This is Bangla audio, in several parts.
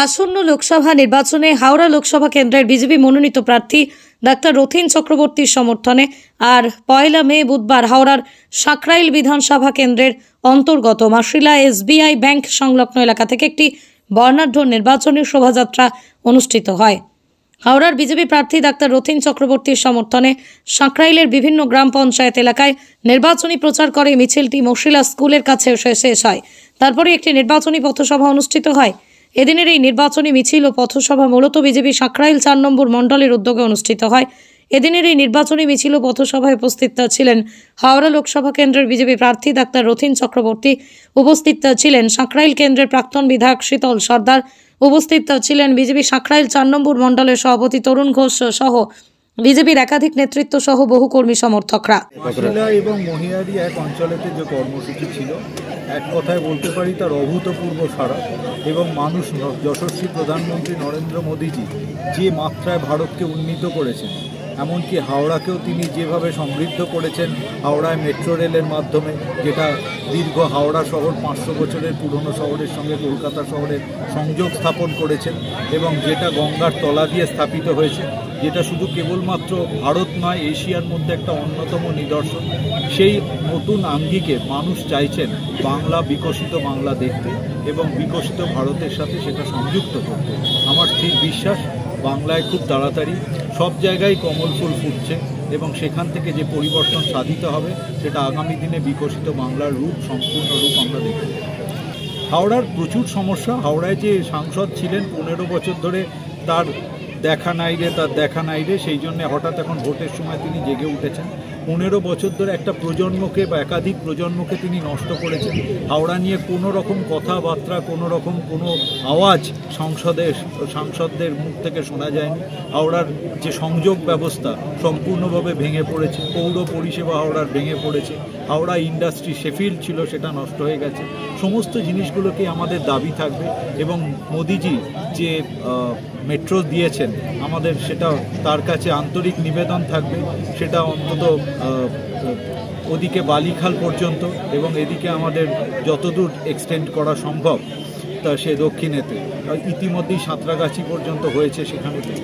আসন্ন লোকসভা নির্বাচনে হাওড়া লোকসভা কেন্দ্রের বিজেপি মনোনীত প্রার্থী ডাক্তার রথীন চক্রবর্তীর সমর্থনে আর 1 মে বুধবার হাওড়ার সাকরাইল বিধানসভা কেন্দ্রের অন্তর্গত মাসিলা এসবিআই ব্যাংক সংলগ্ন এলাকা থেকে একটি বর্ণাঢ্য নির্বাচনী শোভাযাত্রা অনুষ্ঠিত হয়। হাওড়ার বিজেপি প্রার্থী ডাক্তার রথীন চক্রবর্তীর সমর্থনে সাকরাইলের বিভিন্ন গ্রাম পঞ্চায়েত এলাকায় নির্বাচনী প্রচার করে মিছিলটি মশিলা স্কুলের কাছে এসে শেষ হয়। তারপরে একটি নির্বাচনী পথসভা অনুষ্ঠিত হয়। এদিনের এই নির্বাচনী মিছিল ও পথসভা মূলত বিজেপি সাকরাইল 4 নম্বর মণ্ডলের উদ্যোগে অনুষ্ঠিত হয়। এদিনের এই নির্বাচনী মিছিল ও পথসভায় উপস্থিত ছিলেন হাওড়া লোকসভা কেন্দ্রের বিজেপি প্রার্থী ডাক্তার রথীন চক্রবর্তী, উপস্থিত ছিলেন সাকরাইল কেন্দ্রের প্রাক্তন বিধায়ক শীতল সর্দার, উপস্থিত ছিলেন বিজেপি সাকরাইল 4 নম্বর মণ্ডলের সভাপতি তরুণ ঘোষ সহ বিজেপির একাধিক নেতৃত্ব সহ বহু কর্মী সমর্থকরা। মাসিলা এবং মহিয়ারি এক অঞ্চলেতে যে কর্মসূচি ছিল, এক কথায় বলতে পারি তার অভূতপূর্ব সাড়া, এবং মানুষ যশস্বী প্রধানমন্ত্রী নরেন্দ্র মোদীজি যে মাত্রায় ভারতকে উন্নীত করেছেন, এমনকি হাওড়াকেও তিনি যেভাবে সমৃদ্ধ করেছেন হাওড়ায় মেট্রো রেলের মাধ্যমে, যেটা দীর্ঘ হাওড়া শহর 500 বছরের পুরনো শহরের সঙ্গে কলকাতা শহরের সংযোগ স্থাপন করেছেন, এবং যেটা গঙ্গার তলা দিয়ে স্থাপিত হয়েছে, যেটা শুধু কেবলমাত্র ভারত নয় এশিয়ার মধ্যে একটা অন্যতম নিদর্শন। সেই নতুন আঙ্গিকে মানুষ চাইছেন বাংলা, বিকশিত বাংলা দেখতে এবং বিকশিত ভারতের সাথে সেটা সংযুক্ত করতে। আমার ঠিক বিশ্বাস বাংলায় খুব তাড়াতাড়ি সব জায়গায় কমল ফুল ফুটছে, এবং সেখান থেকে যে পরিবর্তন সাধিত হবে সেটা আগামী দিনে বিকশিত বাংলার রূপ, সম্পূর্ণ রূপ আমরা দেখব। হাওড়ার প্রচুর সমস্যা। হাওড়ায় যে সাংসদ ছিলেন 15 বছর ধরে তার দেখা নাই রে, সেই জন্য হঠাৎ এখন ভোটের সময় তিনি জেগে উঠেছেন। 15 বছর ধরে একটা প্রজন্মকে বা একাধিক প্রজন্মকে তিনি নষ্ট করেছেন। হাওড়া নিয়ে কোনো রকম কথাবার্তা, কোনো রকম কোনো আওয়াজ সাংসদদের মুখ থেকে শোনা যায়নি। হাওড়ার যে সংযোগ ব্যবস্থা সম্পূর্ণভাবে ভেঙে পড়েছে, পৌর পরিষেবা হাওড়ার ভেঙে পড়েছে, হাওড়া ইন্ডাস্ট্রি শেফিল্ড ছিল সেটা নষ্ট হয়ে গেছে। সমস্ত জিনিসগুলোকে আমাদের দাবি থাকবে, এবং মোদিজি যে মেট্রো দিয়েছেন আমাদের, সেটা তার কাছে আন্তরিক নিবেদন থাকবে। সেটা অন্তত ওদিকে বালিখাল পর্যন্ত এবং এদিকে আমাদের যতদূর এক্সটেন্ড করা সম্ভব তা সে দক্ষিণেতে, ইতিমধ্যেই সাঁতরাগাছি পর্যন্ত হয়েছে সেখানেতে,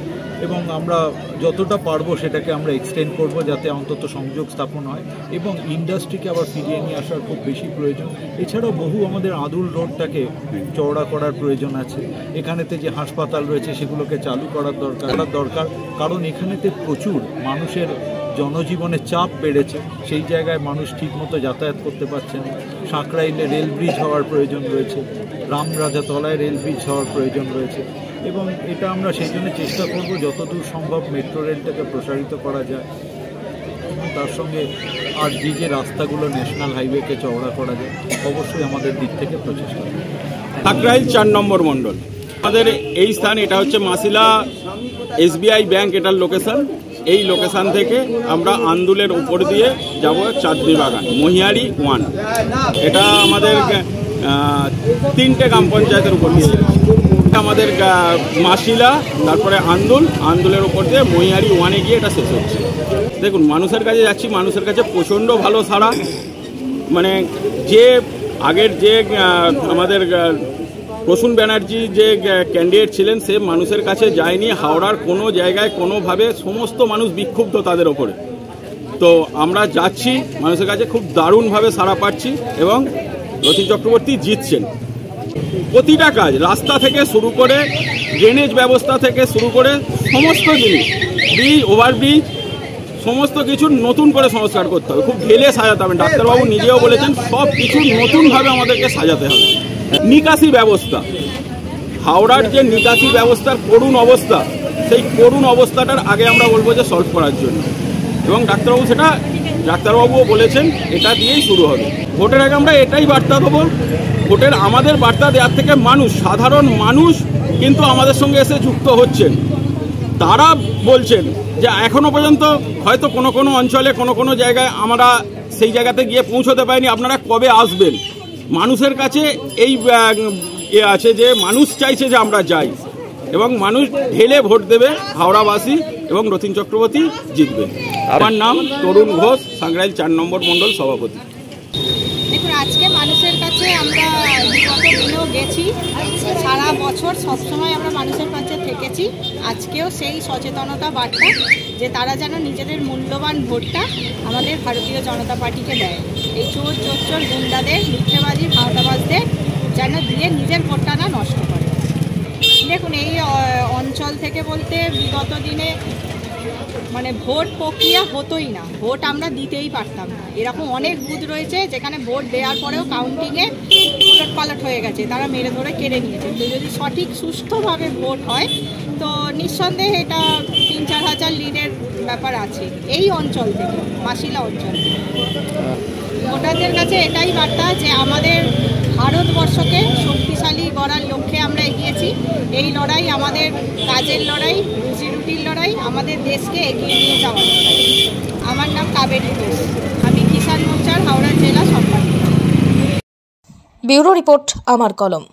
এবং আমরা যতটা পারবো সেটাকে আমরা এক্সটেন্ড করব যাতে অন্তত সংযোগ স্থাপন হয়, এবং ইন্ডাস্ট্রিকে আবার ফিরিয়ে নিয়ে আসার খুব বেশি প্রয়োজন। এছাড়াও বহু আমাদের আদুল রোডটাকে চওড়া করার প্রয়োজন আছে। এখানেতে যে হাসপাতাল রয়েছে সেগুলোকে চালু করার দরকার, কারণ এখানেতে প্রচুর মানুষের জনজীবনের চাপ বেড়েছে, সেই জায়গায় মানুষ ঠিকমতো যাতায়াত করতে পারছে না। সাঁকরাইলে রেল ব্রিজ হওয়ার প্রয়োজন রয়েছে, রামরাজাতলায় রেল ব্রিজ হওয়ার প্রয়োজন রয়েছে, এবং এটা আমরা সেই জন্য চেষ্টা করব যতদূর সম্ভব মেট্রো রেলটাকে প্রসারিত করা যায়, এবং তার সঙ্গে আর যে রাস্তাগুলো ন্যাশনাল হাইওয়েকে চওড়া করা যায় অবশ্যই আমাদের দিক থেকে প্রচেষ্টা করব। সাকরাইল 4 নম্বর মণ্ডল আমাদের এই স্থান, এটা হচ্ছে মাসিলা এসবিআই ব্যাংক, এটার লোকেশন। এই লোকেশন থেকে আমরা আন্দুলের উপর দিয়ে যাব চাঁদনি বাগান, মহিয়ারি 1। এটা আমাদের 3টে গ্রাম পঞ্চায়েতের উপর দিয়ে আমাদের মাসিলা, তারপরে আন্দুলের উপর দিয়ে মহিয়ারি 1-এ গিয়ে এটা শেষ হচ্ছে। দেখুন, মানুষের কাছে যাচ্ছি, মানুষের কাছে প্রচণ্ড ভালো সাড়া। মানে যে আগের যে আমাদের প্রসূন ব্যানার্জি যে ক্যান্ডিডেট ছিলেন, সে মানুষের কাছে যায়নি। হাওড়ার কোনো জায়গায় কোনোভাবে সমস্ত মানুষ বিক্ষুব্ধ তাদের ওপরে। তো আমরা যাচ্ছি মানুষের কাছে, খুব দারুণভাবে সাড়া পাচ্ছি, এবং রথীন চক্রবর্তী জিতছেন। প্রতিটা কাজ, রাস্তা থেকে শুরু করে ড্রেনেজ ব্যবস্থা থেকে শুরু করে সমস্ত জিনিস, ব্রিজ, ওভারব্রিজ, সমস্ত কিছু নতুন করে সংস্কার করতে হবে, খুব ঢেলে সাজাতে হবে। ডাক্তারবাবু নিজেও বলেছেন সব কিছু নতুনভাবে আমাদেরকে সাজাতে হবে। নিকাশি ব্যবস্থা, হাওড়ার যে নিকাশি ব্যবস্থার করুণ অবস্থা, সেই করুণ অবস্থাটার আগে আমরা বলবো যে সলভ করার জন্য, এবং ডাক্তারবাবুও বলেছেন এটা দিয়েই শুরু হবে। ভোটের আগে আমরা এটাই বার্তা দেবো। আমাদের বার্তা দেওয়ার থেকে সাধারণ মানুষ কিন্তু আমাদের সঙ্গে এসে যুক্ত হচ্ছেন। তারা বলছেন যে এখনো পর্যন্ত হয়তো কোনো অঞ্চলে কোনো জায়গায় আমরা সেই জায়গাতে গিয়ে পৌঁছতে পারিনি, আপনারা কবে আসবেন? মানুষের কাছে এই আছে যে মানুষ চাইছে যে আমরা যাই, এবং মানুষ ঢেলে ভোট দেবে হাওড়াবাসী, এবং রথীন চক্রবর্তী জিতবে। আমার নাম তরুণ ঘোষ, সাকরাইল 4 নম্বর মণ্ডল সভাপতি। দেখুন, আজকে মানুষের কাছে আমরা গত দিনেও গেছি, সারা বছর সবসময় আমরা মানুষের পাশে থেকেছি। আজকেও সেই সচেতনতা বার্তা যে তারা যেন নিজেদের মূল্যবান ভোটটা আমাদের ভারতীয় জনতা পার্টিকে দেয়। এই চোর গুন্ডাদের, মিথ্যেবাজি, ভাওতাবাজদের যেন দিয়ে নিজের ভোটটা না নষ্ট করে। দেখুন, এই অঞ্চল থেকে বলতে বিগত দিনে মানে ভোট প্রক্রিয়া হতোই না, ভোট আমরা দিতেই পারতাম না। এরকম অনেক বুথ রয়েছে যেখানে ভোট দেওয়ার পরেও কাউন্টিংয়ে উলটপালট হয়ে গেছে, তারা মেরে ধরে কেড়ে নিয়েছে। তো যদি সঠিক সুষ্ঠুভাবে ভোট হয় তো নিঃসন্দেহে এটা ৩-৪ হাজার লিডের ব্যাপার আছে। এই অঞ্চল থেকে, মাসিলা অঞ্চল থেকে ভোটারদের কাছে এটাই বার্তা যে আমাদের ভারতবর্ষকে শক্তিশালী করার লক্ষ্যে আমরা এগিয়েছি। এই লড়াই আমাদের কাজের লড়াই, রুজিরুটির লড়াই, আমাদের দেশকে এগিয়ে নিয়ে যাওয়ার লড়াই। আমার নাম কাবেরী ঘোষ, আমি কিষাণ মোর্চার হাওড়া জেলা সম্পাদক। ব্যুরো রিপোর্ট, আমার কলম।